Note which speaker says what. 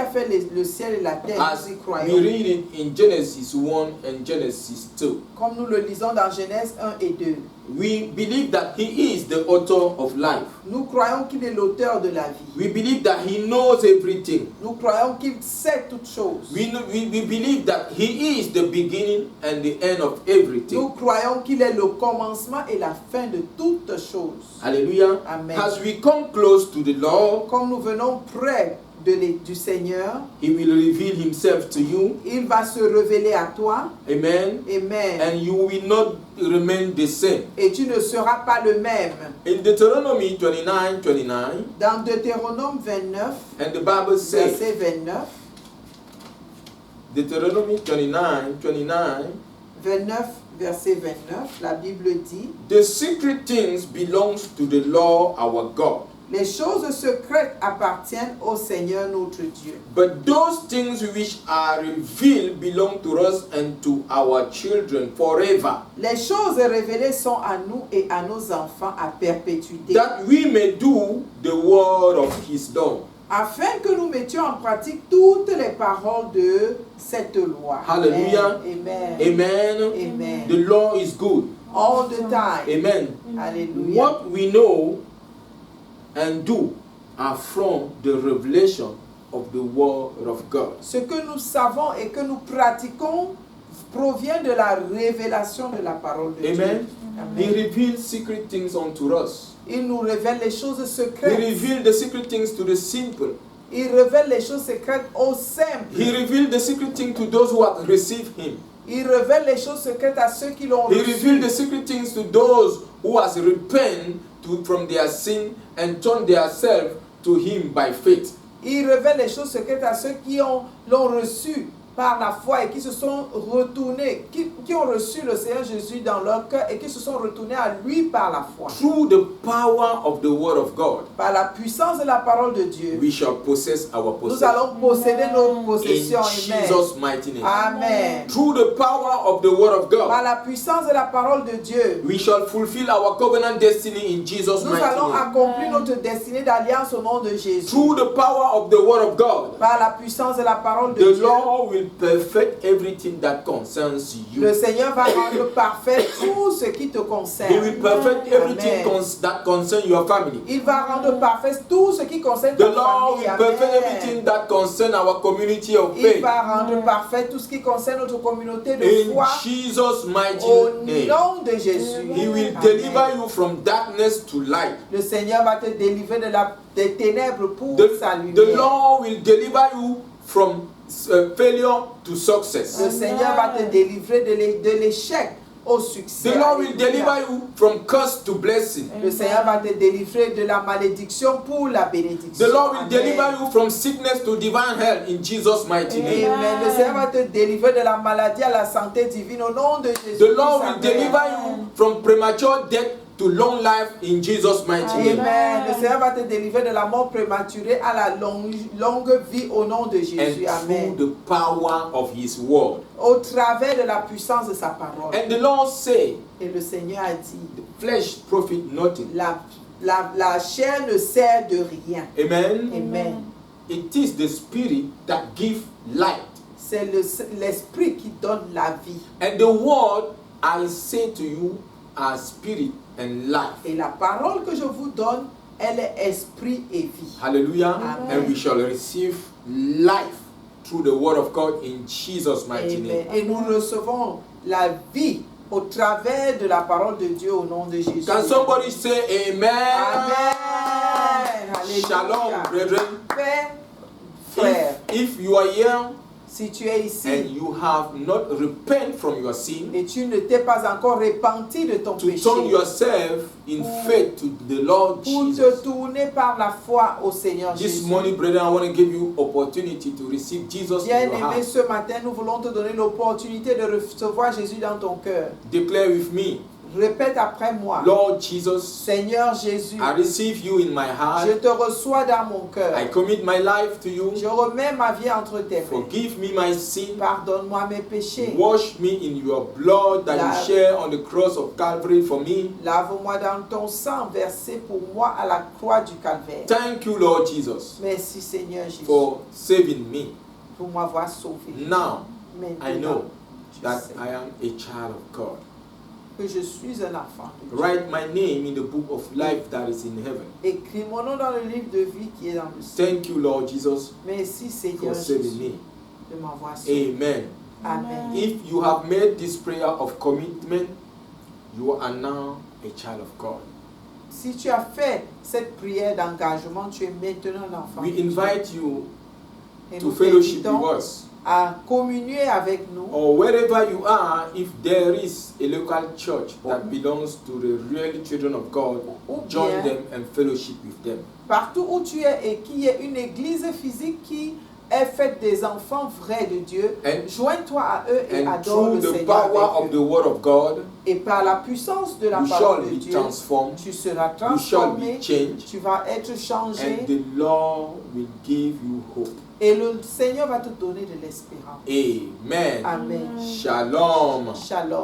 Speaker 1: a fait le ciel et la terre,
Speaker 2: As
Speaker 1: nous y
Speaker 2: we
Speaker 1: croyons.
Speaker 2: read it in Genesis 1 and Genesis 2.
Speaker 1: Comme nous le lisons dans Genèse 1 et 2.
Speaker 2: We believe that He is the author of life.
Speaker 1: Nous croyons qu'il est l'auteur de la vie.
Speaker 2: We believe that He knows everything.
Speaker 1: Nous croyons qu'il sait toutes choses.
Speaker 2: We believe that He is the beginning and the end of everything.
Speaker 1: Nous croyons qu'il est le commencement et la fin de toutes choses.
Speaker 2: Hallelujah.
Speaker 1: Amen.
Speaker 2: As we come close to the Lord,
Speaker 1: Comme nous venons près du Seigneur,
Speaker 2: He will reveal Himself to you.
Speaker 1: il va se révéler à toi.
Speaker 2: Amen.
Speaker 1: Amen.
Speaker 2: And you will not remain the same.
Speaker 1: Et tu ne seras pas le même.
Speaker 2: In Deuteronomy 29:29,
Speaker 1: Dans Deutéronome 29,
Speaker 2: and the Bible says,
Speaker 1: verset 29,
Speaker 2: Deuteronomy 29:29,
Speaker 1: 29, verset 29, la Bible dit:
Speaker 2: the secret things belongs to the Lord our God.
Speaker 1: les choses secrètes appartiennent au Seigneur notre Dieu.
Speaker 2: But those things which are revealed belong to us and to our children forever,
Speaker 1: Les choses révélées sont à nous et à nos enfants à perpétuité,
Speaker 2: that we may do the word of His law.
Speaker 1: afin que nous mettions en pratique toutes les paroles de cette loi.
Speaker 2: Hallelujah.
Speaker 1: Amen.
Speaker 2: Amen.
Speaker 1: Amen.
Speaker 2: The law is good.
Speaker 1: All the time.
Speaker 2: Amen.
Speaker 1: Alléluia.
Speaker 2: What we know and do are from the revelation of the word of God.
Speaker 1: Ce que nous savons et que nous pratiquons provient de la révélation de la parole de
Speaker 2: Amen.
Speaker 1: Dieu.
Speaker 2: He
Speaker 1: Amen.
Speaker 2: revealed secret things unto us.
Speaker 1: Il nous révèle les choses
Speaker 2: He
Speaker 1: secrètes.
Speaker 2: revealed the secret things to the simple.
Speaker 1: Il révèle les choses secrètes aux simples.
Speaker 2: He revealed the secret things to those who have received Him.
Speaker 1: Il révèle les choses secrètes à ceux qui l'ont
Speaker 2: He revealed the
Speaker 1: reçu.
Speaker 2: secret things to those who has repent from their sin and turned themselves to Him by faith.
Speaker 1: Il révèle les choses secrètes à ceux qui l'ont reçu par la foi et qui se sont retournés, qui ont reçu le Seigneur Jésus dans leur cœur et qui se sont retournés à lui par la foi.
Speaker 2: Through the power of the word of God,
Speaker 1: Par la puissance de la parole de Dieu,
Speaker 2: we shall possess our
Speaker 1: nous
Speaker 2: possession.
Speaker 1: allons posséder nos
Speaker 2: In
Speaker 1: possessions. Amen.
Speaker 2: Jesus' mighty name.
Speaker 1: Amen.
Speaker 2: Through the power of the word of
Speaker 1: Par
Speaker 2: God,
Speaker 1: la puissance de la parole de Dieu,
Speaker 2: we shall fulfill our covenant destiny in Jesus'
Speaker 1: nous
Speaker 2: mighty
Speaker 1: allons
Speaker 2: name.
Speaker 1: accomplir notre destinée d'alliance au nom de Jésus.
Speaker 2: Through the power of the word of God,
Speaker 1: Par la puissance de la parole de
Speaker 2: the
Speaker 1: Dieu,
Speaker 2: Lord will perfect everything that concerns you.
Speaker 1: le Seigneur va rendre parfait tout ce qui te
Speaker 2: He will
Speaker 1: concerne.
Speaker 2: perfect everything
Speaker 1: Amen.
Speaker 2: that concerns your family.
Speaker 1: Il va rendre parfait tout ce qui concerne
Speaker 2: The
Speaker 1: ta
Speaker 2: Lord
Speaker 1: famille.
Speaker 2: will perfect
Speaker 1: Amen.
Speaker 2: everything that concerns our community of
Speaker 1: Il
Speaker 2: faith.
Speaker 1: va rendre parfait tout ce qui concerne notre communauté de
Speaker 2: In
Speaker 1: foi
Speaker 2: Jesus' mighty
Speaker 1: au
Speaker 2: name.
Speaker 1: nom de Jésus.
Speaker 2: He will
Speaker 1: Amen.
Speaker 2: deliver you from darkness to light.
Speaker 1: Le Seigneur va te délivrer des ténèbres pour sa
Speaker 2: The
Speaker 1: lumière.
Speaker 2: Lord will deliver you from failure to success.
Speaker 1: Le Seigneur va te délivrer de l'échec au succès.
Speaker 2: The Lord will
Speaker 1: Alléluia.
Speaker 2: deliver you from curse to blessing.
Speaker 1: Le Seigneur va te délivrer de la malédiction pour la bénédiction.
Speaker 2: The Lord will
Speaker 1: Amen.
Speaker 2: deliver you from sickness to divine health in Jesus' mighty name.
Speaker 1: Amen. Le Seigneur va te délivrer de la maladie à la santé divine au nom de Jésus.
Speaker 2: The Lord will deliver you from premature death to long life in Jesus' mighty name.
Speaker 1: Amen. Le Seigneur va te délivrer de la mort prématurée à la longue vie au nom de Jésus.
Speaker 2: And
Speaker 1: Amen.
Speaker 2: through the power of His word.
Speaker 1: Au travers de la puissance de sa parole.
Speaker 2: And the Lord said,
Speaker 1: Et le Seigneur a dit,
Speaker 2: the flesh profit nothing.
Speaker 1: la chair ne sert de rien.
Speaker 2: Amen.
Speaker 1: Amen.
Speaker 2: It is the Spirit that gives light.
Speaker 1: C'est l'esprit qui donne la vie.
Speaker 2: And the word I say to you are spirit and life.
Speaker 1: Et la parole que je vous donne, elle est esprit et vie.
Speaker 2: Hallelujah.
Speaker 1: Amen.
Speaker 2: And we shall receive life through the word of God in Jesus' mighty
Speaker 1: Amen.
Speaker 2: name.
Speaker 1: Et nous recevons la vie au travers de la parole de Dieu au nom de Jésus.
Speaker 2: Can somebody say amen?
Speaker 1: Amen. Alléluia.
Speaker 2: Shalom, brethren.
Speaker 1: Père, frère,
Speaker 2: If you are here
Speaker 1: si tu es
Speaker 2: and
Speaker 1: ici
Speaker 2: you have not repent from your sin,
Speaker 1: et tu ne t'es pas encore repenti de ton
Speaker 2: to
Speaker 1: péché,
Speaker 2: turn yourself in faith to the Lord
Speaker 1: pour te
Speaker 2: Jesus.
Speaker 1: tourner par la foi au Seigneur
Speaker 2: This
Speaker 1: Jésus.
Speaker 2: morning, brethren, I want to give you opportunity to receive Jesus in your
Speaker 1: Bien-aimé,
Speaker 2: heart.
Speaker 1: ce matin, nous voulons te donner l'opportunité de recevoir Jésus dans ton cœur.
Speaker 2: Declare with me,
Speaker 1: Répète après moi.
Speaker 2: Lord Jesus,
Speaker 1: Seigneur Jésus,
Speaker 2: I receive you in my
Speaker 1: je
Speaker 2: heart.
Speaker 1: te reçois dans mon cœur.
Speaker 2: I commit my life to you.
Speaker 1: Je remets ma vie entre tes mains.
Speaker 2: Forgive me my sin.
Speaker 1: Pardonne-moi mes péchés.
Speaker 2: Wash me in your blood that you shed on the cross of Calvary for me.
Speaker 1: Lave-moi dans ton sang versé pour moi à la croix du Calvaire.
Speaker 2: Thank you, Lord Jesus,
Speaker 1: Merci Seigneur Jésus
Speaker 2: for saving me.
Speaker 1: pour m'avoir sauvé.
Speaker 2: Now,
Speaker 1: Maintenant,
Speaker 2: I know
Speaker 1: je
Speaker 2: that
Speaker 1: sais
Speaker 2: I am a child of God.
Speaker 1: que je suis un enfant de Dieu.
Speaker 2: Write my name in the book of life that is in heaven.
Speaker 1: Écris mon nom dans le livre de vie qui est dans le ciel.
Speaker 2: Thank you, Lord Jesus,
Speaker 1: Merci Seigneur
Speaker 2: for saving
Speaker 1: Jésus
Speaker 2: me.
Speaker 1: de m'avoir sauvé.
Speaker 2: Amen.
Speaker 1: Amen.
Speaker 2: If you have made this prayer of commitment, you are now a child of God.
Speaker 1: Si tu as fait cette prière d'engagement, tu es maintenant un enfant.
Speaker 2: We
Speaker 1: de Dieu.
Speaker 2: invite you
Speaker 1: Et
Speaker 2: to
Speaker 1: nous
Speaker 2: fellowship
Speaker 1: t'invitons
Speaker 2: with us.
Speaker 1: à communier avec nous.
Speaker 2: Or wherever you are, if there is a local church that belongs to the real children of God,
Speaker 1: Ou
Speaker 2: join
Speaker 1: bien,
Speaker 2: them and fellowship with them.
Speaker 1: partout où tu es et qu'il y ait une église physique qui est faite des enfants vrais de Dieu,
Speaker 2: And,
Speaker 1: joins-toi à eux et
Speaker 2: and
Speaker 1: adore
Speaker 2: through
Speaker 1: le
Speaker 2: the
Speaker 1: Seigneur
Speaker 2: power of
Speaker 1: avec
Speaker 2: the
Speaker 1: eux.
Speaker 2: word of God,
Speaker 1: Et par la puissance de la
Speaker 2: you shall
Speaker 1: parole de
Speaker 2: be
Speaker 1: Dieu,
Speaker 2: transformed,
Speaker 1: tu seras
Speaker 2: you shall
Speaker 1: transformé,
Speaker 2: be changed,
Speaker 1: tu vas être
Speaker 2: and
Speaker 1: changé
Speaker 2: the Lord will give you hope.
Speaker 1: et le Seigneur va te donner de l'espérance.
Speaker 2: Amen.
Speaker 1: Amen.
Speaker 2: Shalom.
Speaker 1: Shalom.